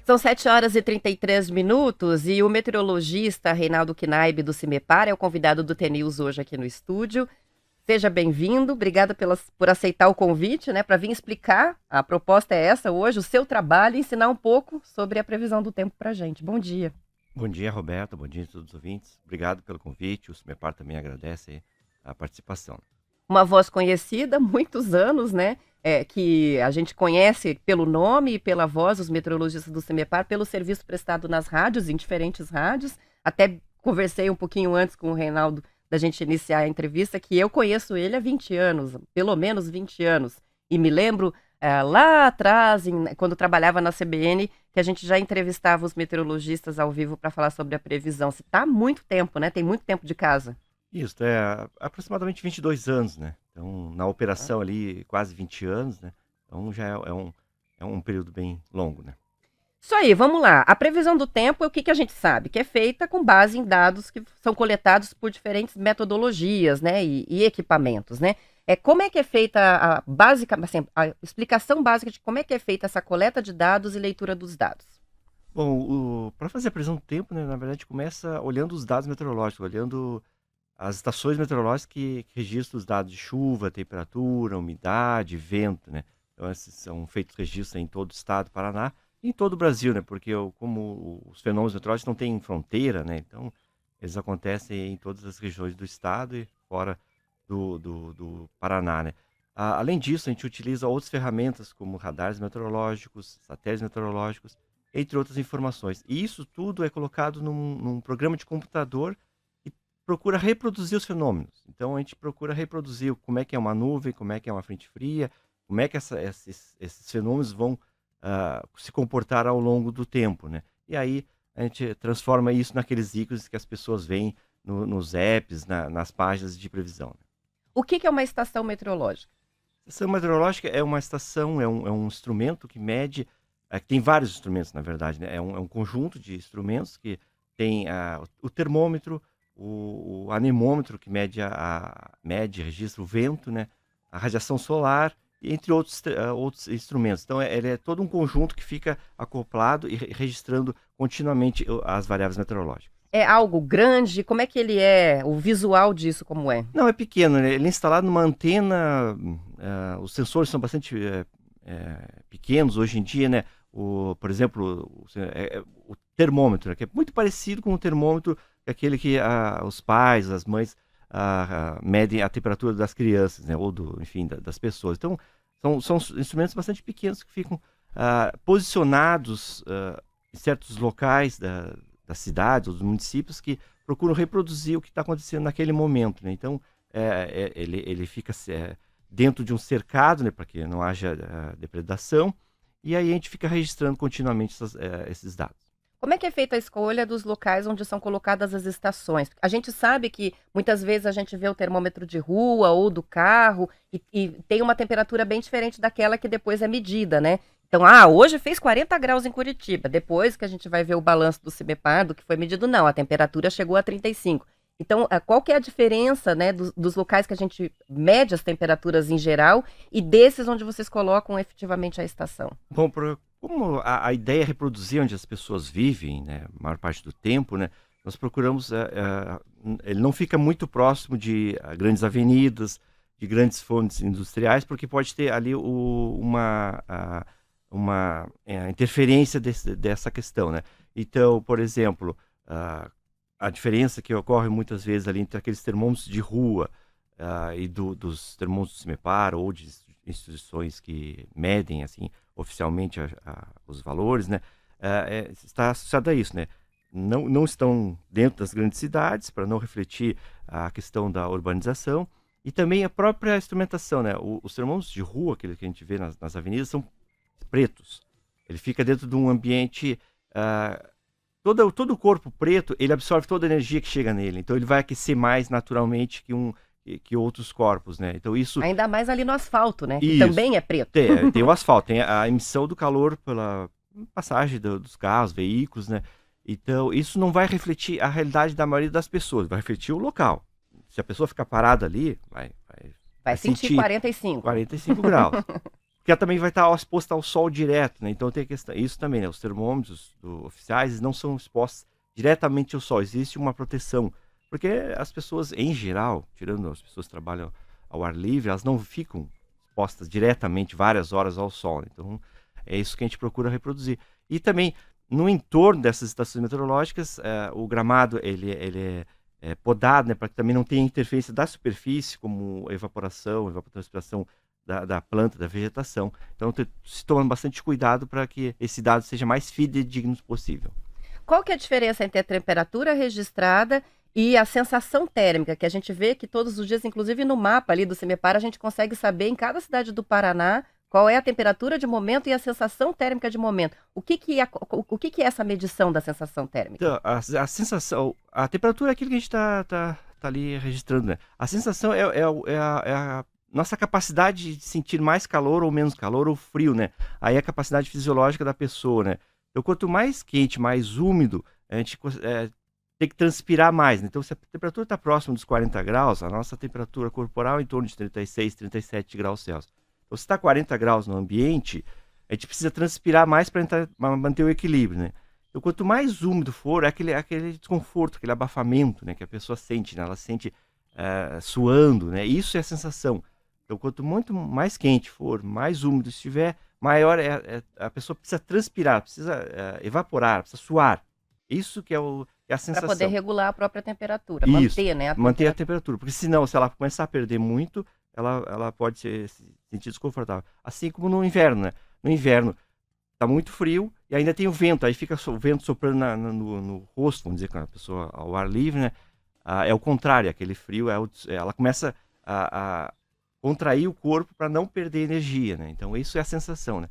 São 7h33 e o meteorologista Reinaldo Knaib do CIMEPAR é o convidado do TNews hoje aqui no estúdio. Seja bem-vindo, obrigada por aceitar o convite, né, para vir explicar. A proposta é essa hoje, o seu trabalho, e ensinar um pouco sobre a previsão do tempo para a gente. Bom dia. Bom dia, Roberto, bom dia a todos os ouvintes. Obrigado pelo convite, o CIMEPAR também agradece a participação. Uma voz conhecida há muitos anos, né? Que a gente conhece pelo nome e pela voz, os meteorologistas do CIMEPAR, pelo serviço prestado nas rádios, em diferentes rádios. Até conversei um pouquinho antes com o Reinaldo, da gente iniciar a entrevista, que eu conheço ele há 20 anos, pelo menos 20 anos. E me lembro lá atrás, quando trabalhava na CBN, que a gente já entrevistava os meteorologistas ao vivo para falar sobre a previsão. Se tá há muito tempo, né? Tem muito tempo de casa. Isso, aproximadamente 22 anos, né? Então, na operação ali, quase 20 anos, né? Então, já é um período bem longo, né? Isso aí, vamos lá. A previsão do tempo é o que a gente sabe, que é feita com base em dados que são coletados por diferentes metodologias, né? E equipamentos, né? Como é que é feita a explicação básica de como é que é feita essa coleta de dados e leitura dos dados? Bom, para fazer a previsão do tempo, né? Na verdade, começa olhando os dados meteorológicos, olhando as estações meteorológicas que registram os dados de chuva, temperatura, umidade, vento, né? Então, esses são feitos registros em todo o estado do Paraná e em todo o Brasil, né? Porque como os fenômenos meteorológicos não têm fronteira, né? Então, eles acontecem em todas as regiões do estado e fora do Paraná, né? Além disso, a gente utiliza outras ferramentas como radares meteorológicos, satélites meteorológicos, entre outras informações. E isso tudo é colocado num programa de computador procura reproduzir os fenômenos. Então, a gente procura reproduzir como é que é uma nuvem, como é que é uma frente fria, como é que esses fenômenos vão se comportar ao longo do tempo, né? E aí, a gente transforma isso naqueles ícones que as pessoas veem nos apps, nas páginas de previsão. Né? O que é uma estação meteorológica? Estação meteorológica é uma estação, é um instrumento que mede, tem vários instrumentos, na verdade, né? É um conjunto de instrumentos que tem o termômetro, o anemômetro, que mede registra o vento, né? A radiação solar, entre outros instrumentos. Então, ele é todo um conjunto que fica acoplado e registrando continuamente as variáveis meteorológicas. É algo grande? Como é que ele é? O visual disso como é? Não, é pequeno, né? Ele é instalado numa antena, os sensores são bastante pequenos hoje em dia, né? Por exemplo, o termômetro, né? Que é muito parecido com o termômetro aquele que os pais, as mães medem a temperatura das crianças, né? Ou enfim, das pessoas. Então, são instrumentos bastante pequenos que ficam posicionados em certos locais das cidades ou dos municípios que procuram reproduzir o que está acontecendo naquele momento, né? Então, ele fica dentro de um cercado, né? Para que não haja depredação, e aí a gente fica registrando continuamente esses dados. Como é que é feita a escolha dos locais onde são colocadas as estações? A gente sabe que muitas vezes a gente vê o termômetro de rua ou do carro e tem uma temperatura bem diferente daquela que depois é medida, né? Então, hoje fez 40 graus em Curitiba. Depois que a gente vai ver o balanço do CIMEPAR, do que foi medido, não, a temperatura chegou a 35. Então, qual que é a diferença, né, dos locais que a gente mede as temperaturas em geral e desses onde vocês colocam efetivamente a estação? Bom, como a ideia é reproduzir onde as pessoas vivem, né, a maior parte do tempo, né, nós procuramos, ele não fica muito próximo de grandes avenidas, de grandes fontes industriais, porque pode ter ali uma interferência dessa questão, né? Então, por exemplo, a diferença que ocorre muitas vezes ali entre aqueles termômetros de rua e dos termômetros do CIMEPAR ou de instituições que medem assim oficialmente os valores, né, está associado a isso, né? Não estão dentro das grandes cidades para não refletir a questão da urbanização e também a própria instrumentação, né? Os termômetros de rua, aqueles que a gente vê nas avenidas, são pretos. Ele fica dentro de um ambiente todo o corpo preto, ele absorve toda a energia que chega nele, então ele vai aquecer mais naturalmente que outros corpos, né? Então isso... Ainda mais ali no asfalto, né? Que também é preto. Tem o asfalto, tem a emissão do calor pela passagem dos carros, veículos, né? Então isso não vai refletir a realidade da maioria das pessoas, vai refletir o local. Se a pessoa ficar parada ali, vai sentir 45. 45 graus. porque ela também vai estar exposta ao sol direto, né? Então tem a questão, isso também, né? Os termômetros oficiais não são expostos diretamente ao sol, existe uma proteção, porque as pessoas, em geral, tirando as pessoas que trabalham ao ar livre, elas não ficam expostas diretamente várias horas ao sol, né? Então é isso que a gente procura reproduzir. E também, no entorno dessas estações meteorológicas, o gramado ele é podado, né, para que também não tenha interferência da superfície, como evaporação, evapotranspiração da planta, da vegetação. Então se toma bastante cuidado para que esse dado seja mais fidedigno possível. Qual que é a diferença entre a temperatura registrada e a sensação térmica, que a gente vê que todos os dias, inclusive no mapa ali do CEMEPAR, a gente consegue saber em cada cidade do Paraná qual é a temperatura de momento e a sensação térmica de momento. O que que é essa medição da sensação térmica? Então, a sensação, a temperatura é aquilo que a gente tá ali registrando, né? A sensação é a nossa capacidade de sentir mais calor ou menos calor ou frio, né? Aí é a capacidade fisiológica da pessoa, né? Então, quanto mais quente, mais úmido, a gente tem que transpirar mais, né? Então, se a temperatura está próxima dos 40 graus, a nossa temperatura corporal é em torno de 36, 37 graus Celsius. Então, se está 40 graus no ambiente, a gente precisa transpirar mais para manter o equilíbrio, né? Então, quanto mais úmido for, é aquele desconforto, aquele abafamento, né, que a pessoa sente, né? Ela sente suando, né? Isso é a sensação. Então, quanto muito mais quente for, mais úmido estiver, maior a pessoa precisa transpirar, precisa evaporar, precisa suar. Isso que é a Para sensação. poder regular a própria temperatura, Isso, manter, né, manter a temperatura. Porque senão, se ela começar a perder muito, ela pode se sentir desconfortável. Assim como no inverno, né? No inverno tá muito frio e ainda tem o vento, aí fica o vento soprando no rosto, vamos dizer, com a pessoa ao ar livre, né? É o contrário, aquele frio, ela começa a contrair o corpo para não perder energia, né? Então isso é a sensação, né?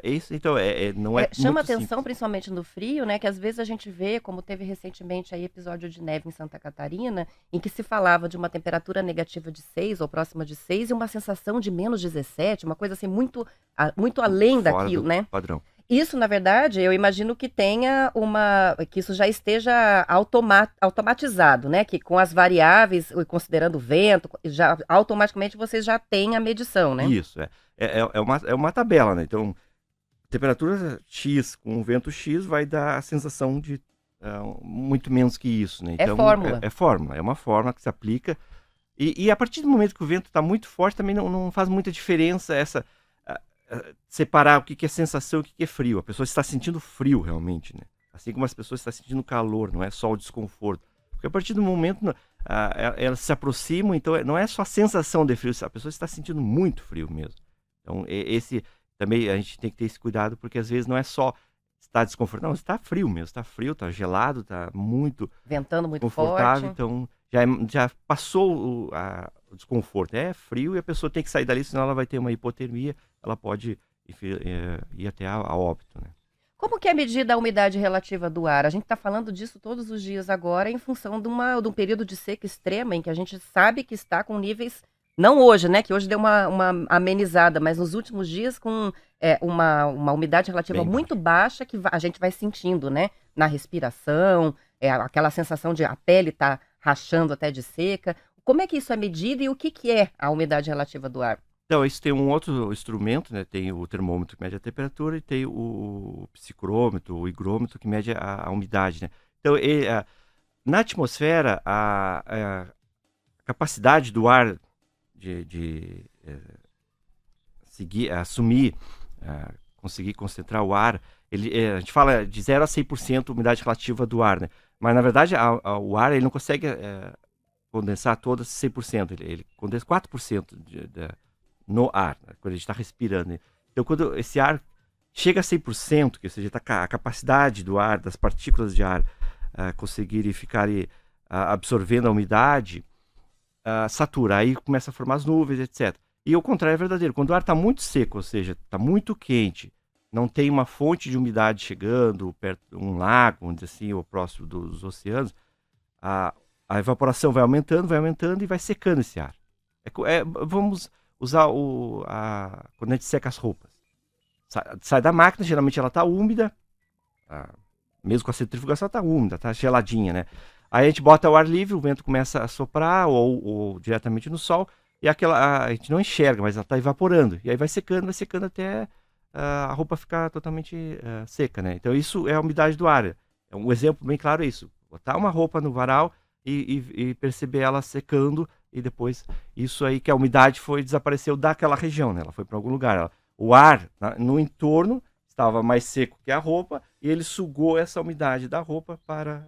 Isso, então, não é Chama muito atenção, simples. principalmente no frio, né, que às vezes a gente vê, como teve recentemente aí episódio de neve em Santa Catarina, em que se falava de uma temperatura negativa de 6 ou próxima de 6 e uma sensação de menos 17, uma coisa assim muito além Fora daquilo, do né? padrão. Isso, na verdade, eu imagino que que isso já esteja automatizado, né? Que com as variáveis, considerando o vento, já automaticamente vocês já têm a medição, né? Isso, é uma tabela, né? Então, temperatura X com vento X vai dar a sensação de muito menos que isso, né? É Então, fórmula. é uma fórmula que se aplica. E a partir do momento que o vento está muito forte, também não faz muita diferença separar o que é sensação e o que é frio. A pessoa está sentindo frio realmente, né? Assim como as pessoas estão sentindo calor, não é só o desconforto. Porque a partir do momento elas se aproximam, então não é só a sensação de frio, a pessoa está sentindo muito frio mesmo. Então, esse também a gente tem que ter esse cuidado, porque às vezes não é só estar desconfortável, não, está frio mesmo, está frio, está gelado, está muito Ventando muito confortável, forte. então já passou o desconforto. É frio e a pessoa tem que sair dali, senão ela vai ter uma hipotermia, ela pode ir até a óbito, né? Como que é medida a umidade relativa do ar? A gente está falando disso todos os dias agora, em função de um período de seca extrema, em que a gente sabe que está com níveis, não hoje, né? Que hoje deu uma amenizada, mas nos últimos dias com uma umidade relativa Bem muito baixa que a gente vai sentindo, né? Na respiração, aquela sensação de a pele tá rachando até de seca. Como é que isso é medido e o que que é a umidade relativa do ar? Então, isso tem um outro instrumento, né? Tem o termômetro que mede a temperatura e tem o psicrômetro, o higrômetro que mede a umidade, né? Então, na atmosfera, a capacidade do ar de assumir, conseguir concentrar o ar, a gente fala de 0 a 100% umidade relativa do ar, né? Mas, na verdade, o ar ele não consegue condensar todo 100%, ele condensa 4% no ar, né, quando a gente está respirando, né? Então, quando esse ar chega a 100%, que ou seja, a capacidade do ar, das partículas de ar conseguirem ficar absorvendo a umidade, satura, aí começa a formar as nuvens, etc. E o contrário é verdadeiro, quando o ar está muito seco, ou seja, está muito quente, não tem uma fonte de umidade chegando, perto de um lago, vamos dizer assim, ou próximo dos oceanos, a evaporação vai aumentando e vai secando esse ar. Vamos usar quando a gente seca as roupas. Sai da máquina, geralmente ela está úmida, mesmo com a centrifugação está úmida, está geladinha, né? Aí a gente bota o ar livre, o vento começa a soprar, ou diretamente no sol, e a gente não enxerga, mas ela está evaporando. E aí vai secando até a roupa ficar totalmente seca, né? Então isso é a umidade do ar. Um exemplo bem claro é isso. Botar uma roupa no varal e perceber ela secando e depois isso aí que a umidade desapareceu daquela região, né? Ela foi para algum lugar. O ar no entorno estava mais seco que a roupa e ele sugou essa umidade da roupa para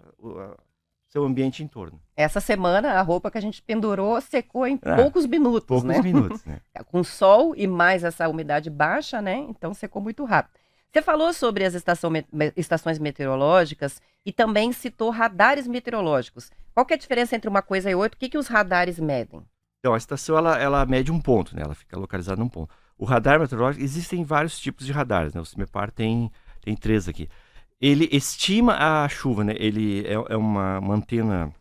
seu ambiente em torno. Essa semana, a roupa que a gente pendurou secou em Ah, poucos minutos, Poucos né? minutos, né? Com sol e mais essa umidade baixa, né? Então secou muito rápido. Você falou sobre as estações meteorológicas e também citou radares meteorológicos. Qual que é a diferença entre uma coisa e outra? O que os radares medem? Então, a estação ela mede um ponto, né? Ela fica localizada num ponto. O radar meteorológico, existem vários tipos de radares, né? O CIMEPAR tem 3 aqui. Ele estima a chuva, né? Ele é uma antena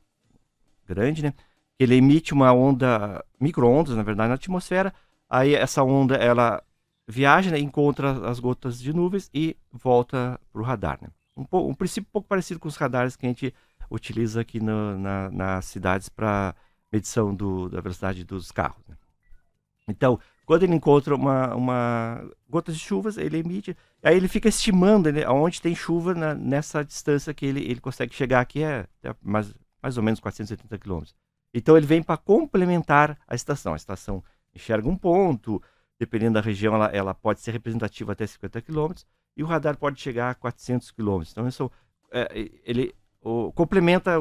grande, né? Ele emite uma onda, micro-ondas, na verdade, na atmosfera. Aí essa onda, ela viaja, né? Encontra as gotas de nuvens e volta para o radar, né? Um princípio um pouco parecido com os radares que a gente utiliza aqui nas cidades para medição da velocidade dos carros, né? Então, quando ele encontra uma gota de chuvas, ele emite, aí ele fica estimando, né, onde tem chuva nessa distância que ele consegue chegar aqui, é mais ou menos 480 quilômetros. Então ele vem para complementar a estação. A estação enxerga um ponto, dependendo da região, ela pode ser representativa até 50 quilômetros, e o radar pode chegar a 400 quilômetros. Então ele complementa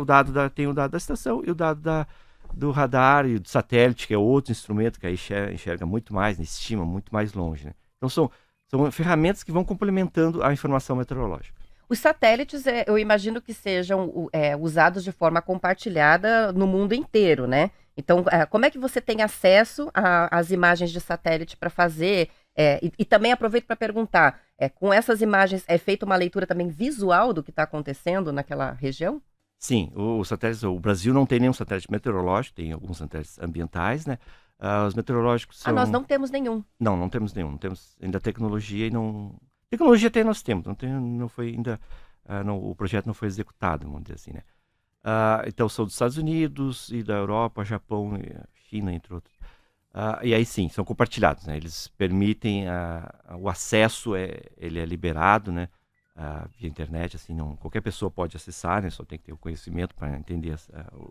tem o dado da estação e o dado do radar e do satélite, que é outro instrumento que aí enxerga muito mais, né, estima muito mais longe, né? Então são ferramentas que vão complementando a informação meteorológica. Os satélites, eu imagino que sejam usados de forma compartilhada no mundo inteiro, né? Então, como é que você tem acesso às imagens de satélite para fazer? E também aproveito para perguntar, com essas imagens é feita uma leitura também visual do que está acontecendo naquela região? Sim, os satélites, o Brasil não tem nenhum satélite meteorológico, tem alguns satélites ambientais, né? Os meteorológicos são... Nós não temos nenhum. Não temos nenhum. Não temos ainda tecnologia e não... Tecnologia até nós temos, não foi ainda... o projeto não foi executado, vamos dizer assim, né? Então são dos Estados Unidos e da Europa, Japão, China, entre outros. E aí sim, são compartilhados, né? Eles permitem o acesso, ele é liberado, né? Via internet, assim, qualquer pessoa pode acessar, né? Só tem que ter o conhecimento para entender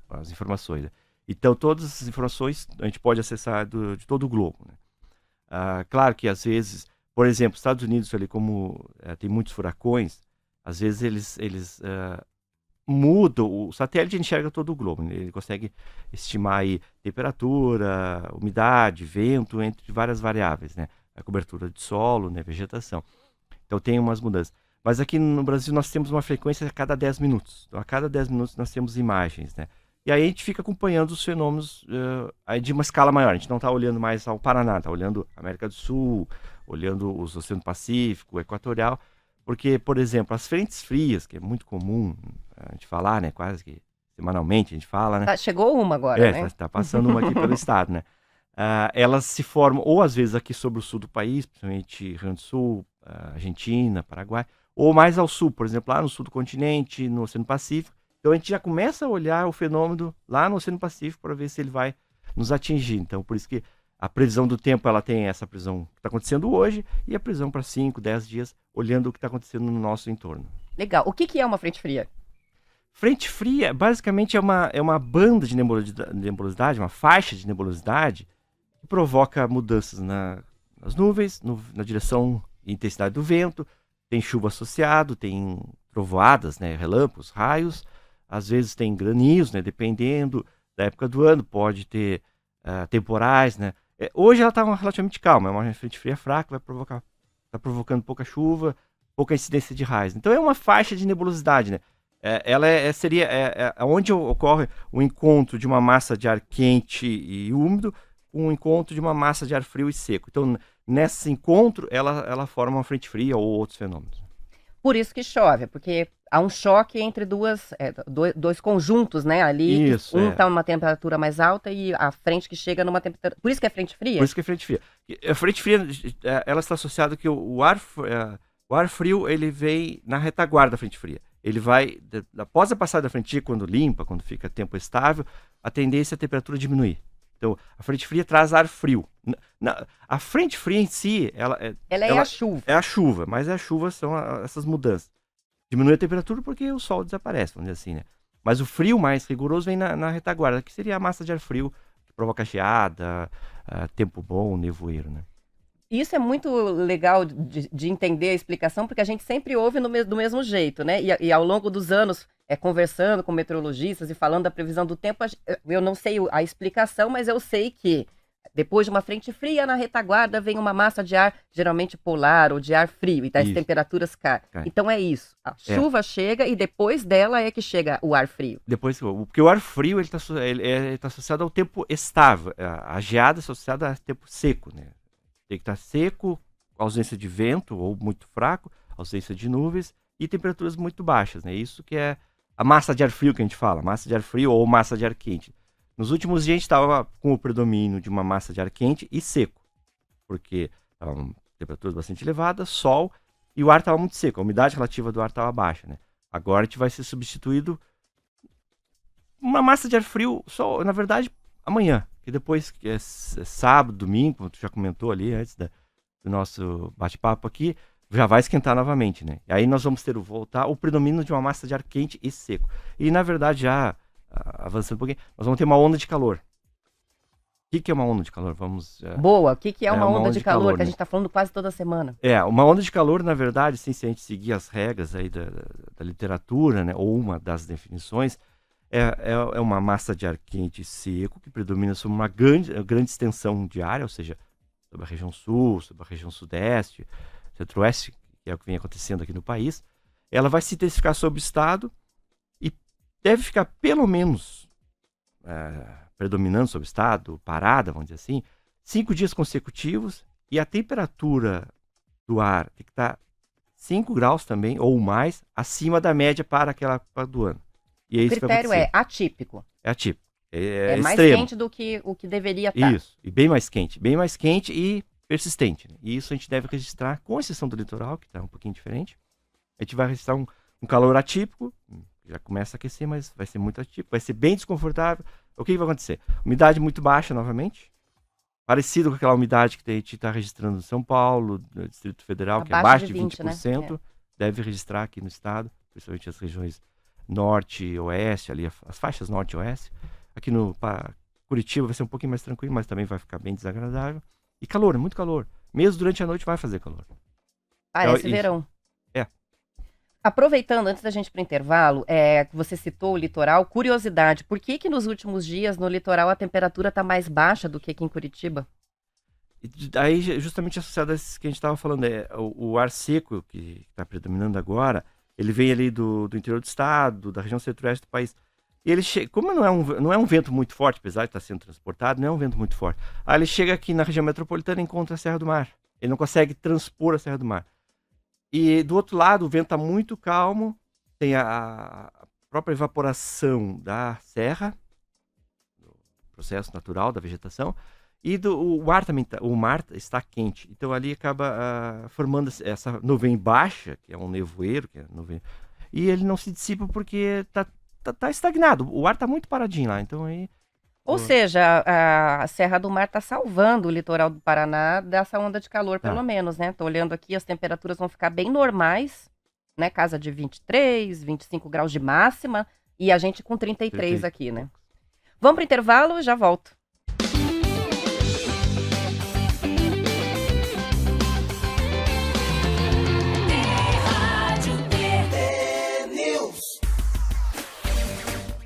as informações, né? Então, todas essas informações a gente pode acessar de todo o globo, né? Claro que às vezes, por exemplo, Estados Unidos, ali como tem muitos furacões, às vezes eles mudam, o satélite enxerga todo o globo, né? Ele consegue estimar aí temperatura, umidade, vento, entre várias variáveis, né? A cobertura de solo, né? Vegetação. Então tem umas mudanças. Mas aqui no Brasil nós temos uma frequência a cada 10 minutos. Então, a cada 10 minutos nós temos imagens, né? E aí a gente fica acompanhando os fenômenos aí de uma escala maior. A gente não está olhando mais ao Paraná, está olhando a América do Sul, olhando os Oceano Pacífico, o Equatorial. Porque, por exemplo, as frentes frias, que é muito comum a gente falar, né? Quase que semanalmente a gente fala, né? Chegou uma agora, né? Está passando uma aqui pelo estado, né? Elas se formam, ou às vezes aqui sobre o sul do país, principalmente Rio Grande do Sul, Argentina, Paraguai, ou mais ao sul, por exemplo, lá no sul do continente, no Oceano Pacífico. Então a gente já começa a olhar o fenômeno lá no Oceano Pacífico para ver se ele vai nos atingir. Então por isso que a previsão do tempo, ela tem essa previsão que está acontecendo hoje e a previsão para 5, 10 dias, olhando o que está acontecendo no nosso entorno. Legal. O que é uma frente fria? Frente fria, basicamente, é uma banda de nebulosidade, uma faixa de nebulosidade que provoca mudanças nas nuvens, na direção e intensidade do vento. Tem chuva associado, tem trovoadas, né, relâmpagos, raios, às vezes tem granizo, né, dependendo da época do ano, pode ter temporais, né. Hoje ela está relativamente calma, é uma frente fria fraca, está provocando pouca chuva, pouca incidência de raios. Então é uma faixa de nebulosidade, né. Ela seria onde ocorre o encontro de uma massa de ar quente e úmido com o encontro de uma massa de ar frio e seco. Então, nesse encontro, ela forma uma frente fria ou outros fenômenos. Por isso que chove, porque há um choque entre dois conjuntos, né? Ali, Isso, está numa temperatura mais alta e a frente que chega numa temperatura... Por isso que é frente fria? Por isso que é frente fria. A frente fria, ela está associada que o ar frio, ele vem na retaguarda da frente fria. Ele vai, após a passada da frente fria, quando limpa, quando fica tempo estável, a tendência é a temperatura diminuir. Então, a frente fria traz ar frio. A frente fria em si, Ela é a chuva. é a chuva, mas a chuva são essas mudanças. Diminui a temperatura porque o sol desaparece, vamos dizer assim, né? Mas o frio mais rigoroso vem na retaguarda, que seria a massa de ar frio, que provoca geada, tempo bom, nevoeiro, né? Isso é muito legal de entender a explicação, porque a gente sempre ouve do mesmo jeito, né? E ao longo dos anos, conversando com meteorologistas e falando da previsão do tempo, eu não sei a explicação, mas eu sei que depois de uma frente fria, na retaguarda vem uma massa de ar, geralmente polar ou de ar frio, e as Isso. temperaturas caem. Cai. Então é isso. A chuva chega e depois dela é que chega o ar frio. Porque o ar frio ele tá associado ao tempo estável. A geada é associada a tempo seco, né? Tem que estar seco, ausência de vento ou muito fraco, ausência de nuvens e temperaturas muito baixas, né? Isso que é a massa de ar frio que a gente fala, massa de ar frio ou massa de ar quente. Nos últimos dias a gente estava com o predomínio de uma massa de ar quente e seco, porque estavam temperaturas bastante elevadas, sol, e o ar estava muito seco, a umidade relativa do ar estava baixa, né? Agora a gente vai ser substituído uma massa de ar frio só, na verdade, amanhã, que depois que é sábado, domingo, como tu já comentou ali antes do nosso bate-papo aqui, já vai esquentar novamente, né? E aí nós vamos ter voltar o predomínio de uma massa de ar quente e seco. E na verdade, já avançando um pouquinho, nós vamos ter uma onda de calor. O que é uma onda de calor? Boa, o que é uma onda de calor que a né? gente está falando quase toda semana? Uma onda de calor, na verdade, sim, se a gente seguir as regras aí da literatura, né, ou uma das definições, é uma massa de ar quente e seco que predomina sobre uma grande extensão de área, ou seja, sobre a região sul, sobre a região sudeste, centro-oeste, que é o que vem acontecendo aqui no país. Ela vai se intensificar sobre o estado e deve ficar pelo menos predominando sobre o estado, parada, vamos dizer assim, 5 dias consecutivos, e a temperatura do ar tem que estar 5 graus também, ou mais, acima da média para aquela época do ano. E O critério é atípico. É atípico. É mais extremo. quente do que o que deveria estar. Isso, e bem mais quente e persistente. Né? E isso a gente deve registrar, com exceção do litoral, que está um pouquinho diferente. A gente vai registrar um calor atípico, já começa a aquecer, mas vai ser muito atípico, vai ser bem desconfortável. O que vai acontecer? Umidade muito baixa novamente, parecido com aquela umidade que a gente está registrando no São Paulo, no Distrito Federal, que é abaixo de 20%, né? Deve registrar aqui no estado, principalmente as regiões norte e oeste, ali as faixas norte e oeste. Aqui no Curitiba vai ser um pouquinho mais tranquilo, mas também vai ficar bem desagradável. E calor, muito calor. Mesmo durante a noite vai fazer calor. Parece verão. Aproveitando, antes da gente ir para o intervalo, que você citou o litoral, curiosidade, por que nos últimos dias no litoral a temperatura está mais baixa do que aqui em Curitiba? Aí, justamente associado a isso que a gente estava falando, o ar seco que está predominando agora, ele vem ali do interior do estado, da região centro-oeste do país. E ele chega, como não é um vento muito forte, apesar de estar sendo transportado, não é um vento muito forte. Aí ele chega aqui na região metropolitana e encontra a Serra do Mar. Ele não consegue transpor a Serra do Mar. E do outro lado, o vento está muito calmo, tem a própria evaporação da serra, o processo natural da vegetação, e o ar também o mar está quente. Então ali acaba formando essa nuvem baixa, que é um nevoeiro, e ele não se dissipa porque tá estagnado. O ar está muito paradinho lá, então aí... Ou seja, a Serra do Mar está salvando o litoral do Paraná dessa onda de calor, pelo menos, né? Tô olhando aqui, as temperaturas vão ficar bem normais, né? Casa de 23, 25 graus de máxima, e a gente com 33 aqui, né? Vamos pro intervalo, já volto.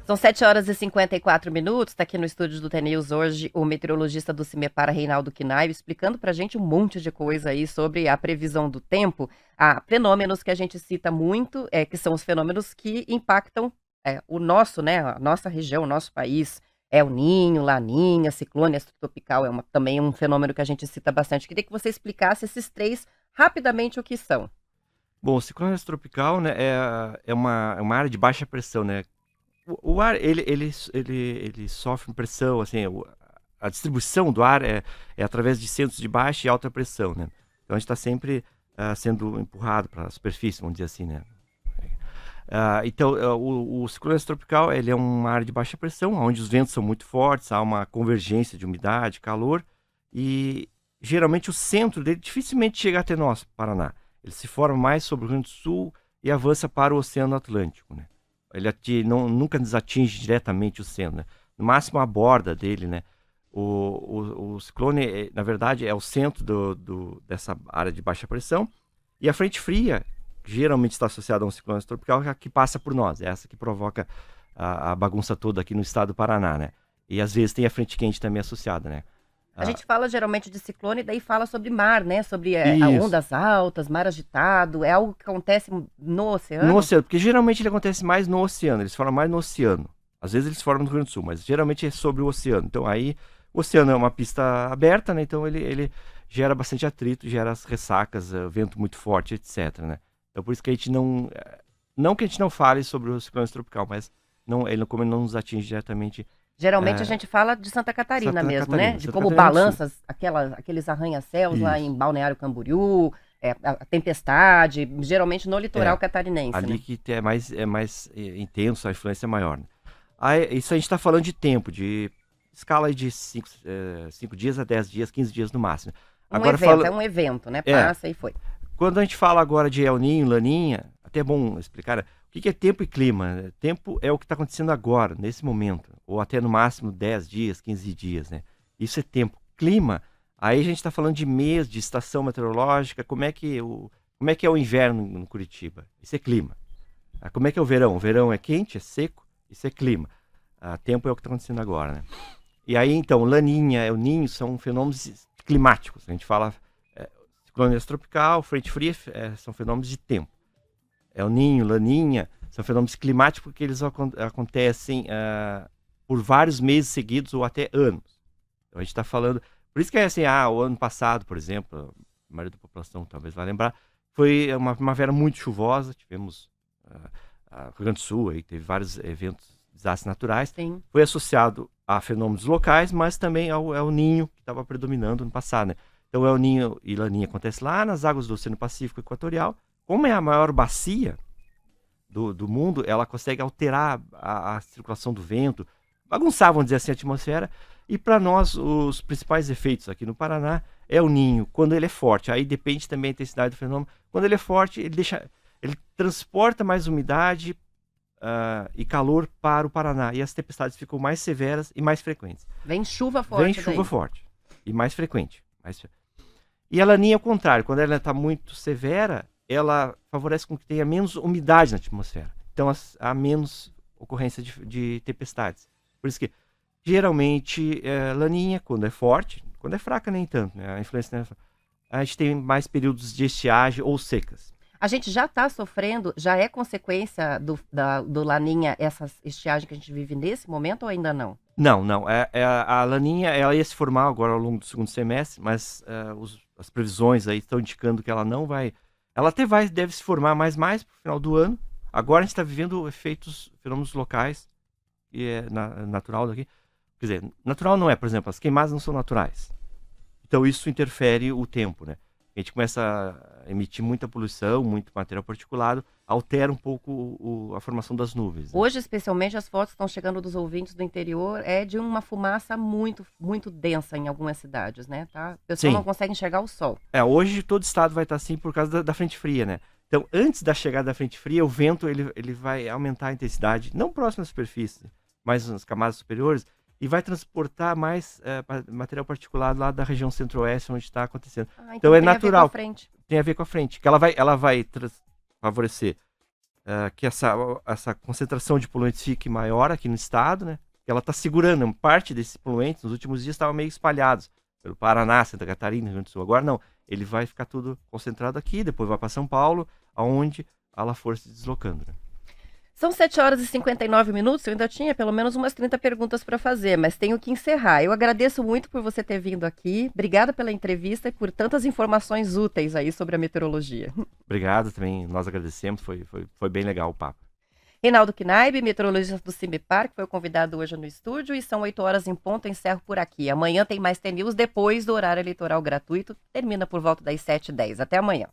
São 7 horas e 54 minutos, está aqui no estúdio do TNews hoje o meteorologista do CIMEPAR, Reinaldo Knaip, explicando para a gente um monte de coisa aí sobre a previsão do tempo, fenômenos que a gente cita muito, que são os fenômenos que impactam o nosso, né, a nossa região, o nosso país, o Ninho, Laninha, ciclone tropical, também um fenômeno que a gente cita bastante. Queria que você explicasse esses três rapidamente o que são. Bom, o ciclone tropical, né, é uma área de baixa pressão, né? O ar, ele sofre pressão, assim, a distribuição do ar é através de centros de baixa e alta pressão, né? Então a gente está sempre sendo empurrado para a superfície, vamos dizer assim, né? Então, o ciclone tropical ele é uma área de baixa pressão, onde os ventos são muito fortes, há uma convergência de umidade, calor, e geralmente o centro dele dificilmente chega até nós, Paraná. Ele se forma mais sobre o Rio Grande do Sul e avança para o Oceano Atlântico, né? Ele nunca nos atinge diretamente o centro, né? No máximo a borda dele, né? O ciclone, na verdade, é o centro dessa área de baixa pressão, e a frente fria geralmente está associada a um ciclone tropical que passa por nós, é essa que provoca a bagunça toda aqui no estado do Paraná, né? E às vezes tem a frente quente também associada, né? A gente fala geralmente de ciclone, daí fala sobre mar, né? Sobre Isso. ondas altas, mar agitado. É algo que acontece no oceano? No oceano, porque geralmente ele acontece mais no oceano, eles formam mais no oceano. Às vezes eles formam no Rio Grande do Sul, mas geralmente é sobre o oceano. Então aí, o oceano é uma pista aberta, né? Então ele gera bastante atrito, gera as ressacas, vento muito forte, etc, né? Então por isso que a gente não que a gente não fale sobre o ciclone tropical, mas como ele não nos atinge diretamente. Geralmente a gente fala de Santa Catarina Santa mesmo, Catarina. né? De Santa como Catarina do balança aqueles arranha-céus lá Isso. em Balneário Camboriú, a tempestade, geralmente no litoral catarinense, Ali né? que é mais intenso, a influência é maior, né? Aí, isso a gente está falando de tempo, de escala aí de 5 dias a 10 dias, 15 dias no máximo. Agora É um evento, né? É, Passa e foi. quando a gente fala agora de El Niño, Laninha, até é bom explicar, né? O que é tempo e clima, né? Tempo é o que está acontecendo agora, nesse momento, ou até no máximo 10 dias, 15 dias, né? Isso é tempo. Clima, aí a gente está falando de mês, de estação meteorológica, como é que é o inverno no Curitiba? Isso é clima. Como é que é o verão? O verão é quente, é seco, isso é clima. Tempo é o que está acontecendo agora, né? E aí, então, Laninha, El Niño são fenômenos climáticos. A gente fala ciclone tropical, frente fria, são fenômenos de tempo. El Niño, Laninha, são fenômenos climáticos porque eles acontecem por vários meses seguidos ou até anos. Então a gente está falando... Por isso que é assim, o ano passado, por exemplo, a maioria da população talvez vai lembrar, foi uma primavera muito chuvosa, tivemos Rio Grande do Sul, aí teve vários eventos, desastres naturais. Sim. Foi associado a fenômenos locais, mas também ao El Niño, que estava predominando no passado, né? Então, El Niño e Laninha acontece lá nas águas do Oceano Pacífico Equatorial. Como é a maior bacia do mundo, ela consegue alterar a circulação do vento, bagunçar, vamos dizer assim, a atmosfera. E para nós, os principais efeitos aqui no Paraná é o Ninho, quando ele é forte. Aí depende também da intensidade do fenômeno. Quando ele é forte, ele transporta mais umidade e calor para o Paraná. E as tempestades ficam mais severas e mais frequentes. Vem chuva forte. Vem chuva forte e mais frequente. E a Laninha é o contrário. Quando ela está muito severa, ela favorece com que tenha menos umidade na atmosfera. Então há menos ocorrência de tempestades. Por isso que, geralmente, Laninha, quando é forte, quando é fraca nem tanto, né? A influência, né? A gente tem mais períodos de estiagem ou secas. A gente já está sofrendo, já é consequência do Laninha, essa estiagem que a gente vive nesse momento ou ainda não? Não. A Laninha, ela ia se formar agora ao longo do segundo semestre, mas as previsões aí estão indicando que ela não vai... Ela até deve se formar mais para o final do ano. Agora a gente está vivendo fenômenos locais, que é natural daqui. Quer dizer, natural não é, por exemplo, as queimadas não são naturais. Então isso interfere o tempo, né? A gente começa a emitir muita poluição, muito material particulado, altera um pouco a formação das nuvens. Né? Hoje, especialmente, as fotos que estão chegando dos ouvintes do interior é de uma fumaça muito, muito densa em algumas cidades, né? Tá? O pessoal não consegue enxergar o sol. Hoje todo estado vai estar assim por causa da frente fria, né? Então, antes da chegada da frente fria, o vento ele vai aumentar a intensidade, não próximo à superfície, mas nas camadas superiores, e vai transportar mais material particulado lá da região centro-oeste, onde está acontecendo. Então é natural. Tem a ver com a frente. Que ela vai favorecer que essa concentração de poluentes fique maior aqui no estado, né? Ela está segurando parte desses poluentes. Nos últimos dias estavam meio espalhados pelo Paraná, Santa Catarina, Rio Grande do Sul. Agora não. Ele vai ficar tudo concentrado aqui, depois vai para São Paulo, aonde ela for se deslocando, né? São 7h59, eu ainda tinha pelo menos umas 30 perguntas para fazer, mas tenho que encerrar. Eu agradeço muito por você ter vindo aqui, obrigada pela entrevista e por tantas informações úteis aí sobre a meteorologia. Obrigado também, nós agradecemos, foi bem legal o papo. Reinaldo Knaib, meteorologista do CIMEPAR, que foi o convidado hoje no estúdio, e são 8h em ponto, eu encerro por aqui. Amanhã tem mais T-News depois do horário eleitoral gratuito, termina por volta das 7h10. Até amanhã.